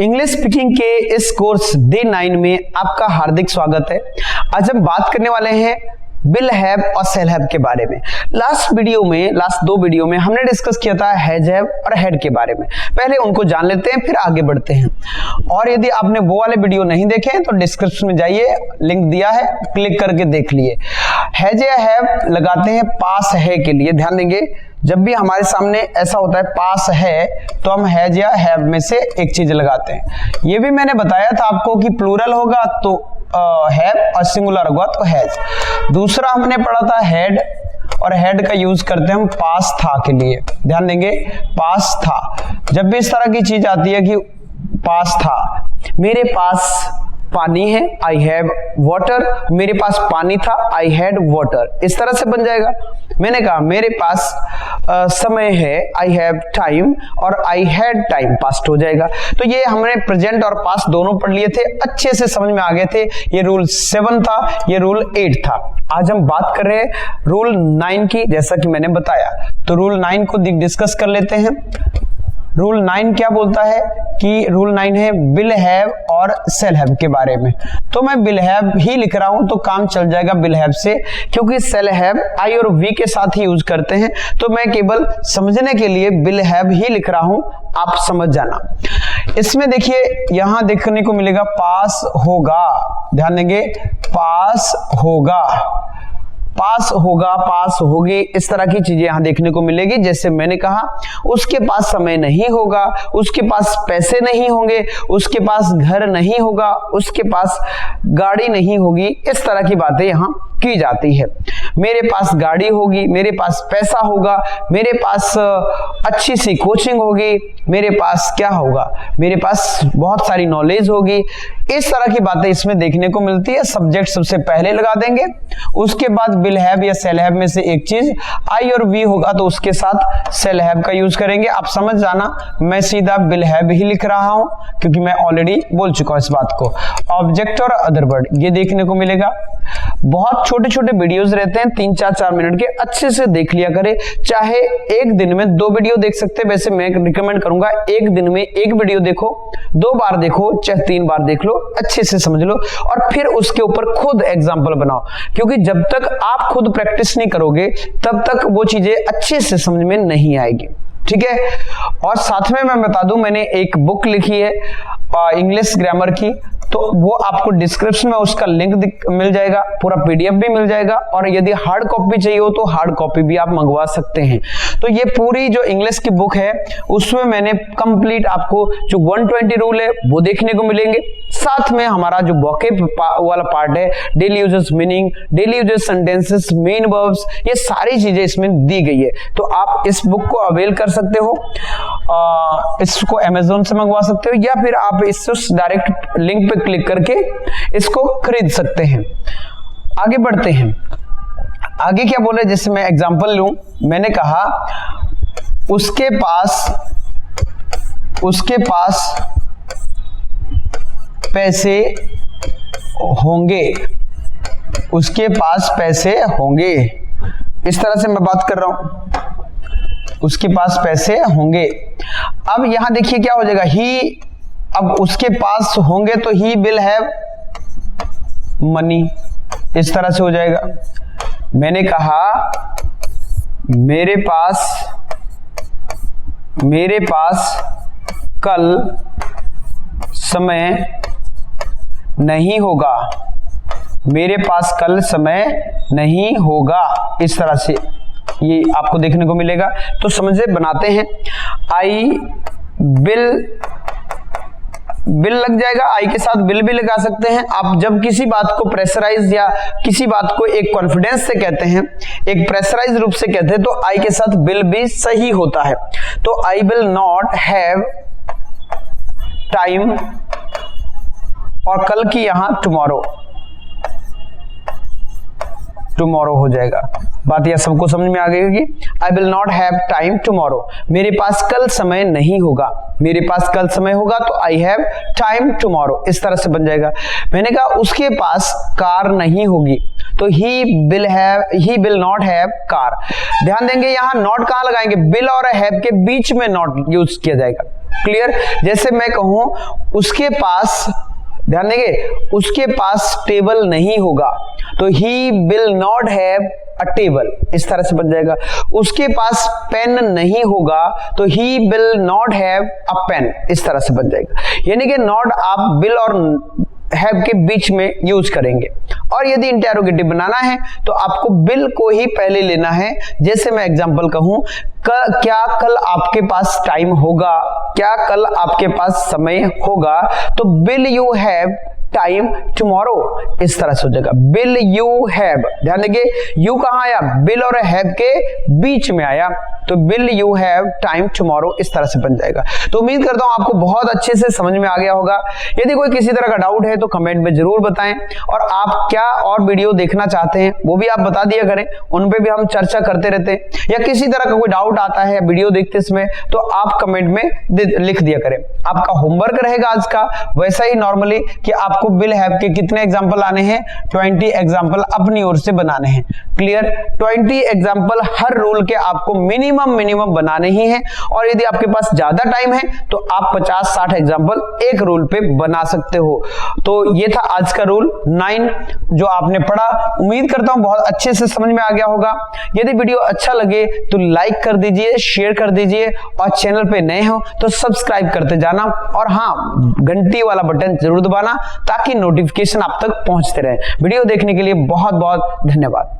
English speaking के इस course day 9 में आपका हार्दिक स्वागत है। आज हम बात करने वाले हैं विल हैव और शैल हैव के बारे में। लास्ट दो वीडियो में हमने डिस्कस किया था हैज हैव और हैड के बारे में। पहले उनको जान लेते हैं, फिर आगे बढ़ते हैं। और यदि आपने वो वाले वीडियो नहीं देखे हैं तो डिस्क्रिप्शन में जाइए, लिंक दिया है, क्लिक करके देख लिए। हैज या हैव लगाते हैं पास है के लिए। ध्यान देंगे, जब भी हमारे सामने ऐसा होता है पास है तो हम हैज या हैव में से एक चीज लगाते हैं। ये भी मैंने बताया था आपको कि प्लूरल होगा तो हैव और सिंगुलर होगा तो हैज। दूसरा हमने पढ़ा था हैड, और हैड का यूज करते हैं हम पास था के लिए। ध्यान देंगे, पास था। जब भी इस तरह की चीज आती है कि पास था, मेरे पास पानी है, आई हैव वाटर। मेरे पास पानी था, आई हैड वाटर। इस तरह से बन जाएगा। मैंने कहा मेरे पास समय है, आई हैव टाइम, और आई हैड टाइम पास्ट हो जाएगा। तो ये हमने प्रेजेंट और पास्ट दोनों पढ़ लिए थे, अच्छे से समझ में आ गए थे। ये रूल 7 था, ये रूल 8 था। आज हम बात कर रहे हैं रूल 9 की, जैसा कि मैंने बताया। तो रूल 9 को डिस्कस कर लेते हैं। रूल 9 क्या बोलता है कि रूल 9 है विल हैव और शैल हैव के बारे में। तो मैं विल हैव ही लिख रहा हूं तो काम चल जाएगा विल हैव से, क्योंकि शैल हैव आई और वी के साथ ही यूज करते हैं। तो मैं केवल समझने के लिए विल हैव ही लिख रहा हूं, आप समझ जाना। इसमें देखिए, यहां देखने को मिलेगा पास होगा। ध्यान देंगे, पास होगा, पास होगा, पास होगी, इस तरह की चीजें यहां देखने को मिलेगी। जैसे मैंने कहा, उसके पास समय नहीं होगा, उसके पास पैसे नहीं होंगे, उसके पास घर नहीं होगा, उसके पास गाड़ी नहीं होगी। इस तरह की बातें यहां की जाती है। मेरे पास गाड़ी होगी, मेरे पास पैसा होगा, मेरे पास अच्छी सी कोचिंग होगी, मेरे पास क्या होगा, मेरे पास बहुत सारी नॉलेज होगी। इस तरह की बातें इसमें देखने को मिलती है। सब्जेक्ट सबसे पहले लगा देंगे, उसके बाद विल हैव या शैल हैव में से एक चीज आई और वी होगा तो उसके साथ शैल हैव का यूज करेंगे। आप समझ जाना, मैं सीधा विल हैव ही लिख रहा हूं क्योंकि मैं ऑलरेडी बोल चुका हूं इस बात को। ऑब्जेक्ट और अदर वर्ड ये देखने को मिलेगा। बहुत छोटे छोटे वीडियोस रहते हैं, 3-4 मिनट के, अच्छे से देख लिया करें। चाहे एक दिन में 2 वीडियो देख सकते हैं, वैसे मैं रिकमेंड करूंगा एक दिन में 1 वीडियो देखो, 2 बार देखो, चाहे 3 बार देख लो, अच्छे से समझ लो, और फिर उसके ऊपर खुद एग्जाम्पल बनाओ। क्योंकि जब तक आप खुद प्रैक्टिस नहीं करोगे तब तक वो चीजें अच्छे से समझ में नहीं आएगी। ठीक है। और साथ में मैं बता दूं, मैंने एक बुक लिखी है इंग्लिश ग्रामर की, तो वो आपको डिस्क्रिप्शन में उसका लिंक मिल जाएगा, पूरा पीडीएफ भी मिल जाएगा। और यदि हार्ड कॉपी चाहिए हो तो हार्ड कॉपी भी आप मंगवा सकते हैं। तो ये पूरी जो इंग्लिश की बुक है उसमें मैंने कंप्लीट आपको जो 120 रूल है वो देखने को मिलेंगे। साथ में हमारा जो वोकैब वाला पार्ट है, daily uses meaning, daily uses sentences, main verbs, ये सारी चीजें इसमें दी गई है। तो आप इस बुक को अवेल कर सकते हो, इसको अमेजोन से मंगवा सकते हो, या फिर आप इस डायरेक्ट लिंक पे क्लिक करके इसको खरीद सकते हैं। आगे बढ़ते हैं। आगे क्या बोले, जैसे मैं एग्जांपल लूं, मैंने कहा उसके पास पैसे होंगे, उसके पास पैसे होंगे। इस तरह से मैं बात कर रहा हूं, उसके पास पैसे होंगे। अब यहां देखिए क्या हो जाएगा, ही, अब उसके पास होंगे तो ही विल हैव मनी, इस तरह से हो जाएगा। मैंने कहा मेरे पास कल समय नहीं होगा, मेरे पास कल समय नहीं होगा, इस तरह से ये आपको देखने को मिलेगा। तो समझे बनाते हैं, आई बिल लग जाएगा, आई के साथ बिल भी लगा सकते हैं। आप जब किसी बात को प्रेशराइज या किसी बात को एक कॉन्फिडेंस से कहते हैं, एक प्रेशराइज रूप से कहते हैं, तो आई के साथ बिल भी सही होता है। तो I will not have time, और कल की यहां टुमारो हो जाएगा। बात यह सबको समझ में आ गई होगी। I will not have time tomorrow, मेरे पास कल समय नहीं होगा, मेरे पास कल समय होगा तो आई हैव टाइम टुमारो, इस तरह से बन जाएगा। मैंने कहा उसके पास कार नहीं होगी, तो he will not have car. ध्यान देंगे, यहां नॉट कहां लगाएंगे, विल और हैव के बीच में नॉट यूज किया जाएगा। क्लियर? जैसे मैं कहूं उसके पास, ध्यान देंगे, उसके पास टेबल नहीं होगा तो he will not have a table, इस तरह से बन जाएगा। उसके पास पेन नहीं होगा तो he will not have a pen, इस तरह से बन जाएगा। यानी कि नॉट आप विल और हैव के बीच में यूज करेंगे। और यदि इंटेरोगेटिव बनाना है तो आपको विल को ही पहले लेना है। जैसे मैं एग्जांपल कहूं, क्या कल आपके पास टाइम होगा, क्या कल आपके पास समय होगा, तो will you have time tomorrow, इस तरह से हो जाएगा। विल यू हैव, ध्यान देंगे यू कहां आया, विल और हैव के बीच में आया, तो will you have time tomorrow, इस तरह से बन जाएगा। तो उम्मीद करता हूं आपको बहुत अच्छे से समझ में आ गया होगा। यदि कोई किसी तरह का डाउट है तो कमेंट में जरूर बताएं, और आप क्या और वीडियो देखना चाहते हैं वो भी आप बता दिया करें, उन पे भी हम चर्चा करते रहते हैं। या किसी तरह का कोई डाउट आता है वीडियो देखते समय तो आप कमेंट में लिख दिया करें। आपका होमवर्क रहेगा आज का वैसा ही नॉर्मली कि आपको विल हैव के कितने एग्जांपल आने हैं, 20 एग्जांपल अपनी ओर से बनाने हैं। क्लियर? 20 एग्जांपल हर रूल के आपको मिनिमम बनाने ही हैं। और यदि आपके पास ज्यादा टाइम है तो आप 50-60 एग्जांपल एक रूल पे बना सकते हो। तो ये था आज का रूल 9 जो आपने पढ़ा। उम्मीद करता हूं बहुत अच्छे से समझ में आ गया होगा। यदि वीडियो अच्छा लगे तो लाइक कर दीजिए, शेयर कर दीजिए, और चैनल पे नए हो तो सब्सक्राइब करते जाना, और हाँ, घंटी वाला बटन जरूर दबाना ताकि नोटिफिकेशन आप तक पहुंचते रहे। वीडियो देखने के लिए बहुत बहुत धन्यवाद।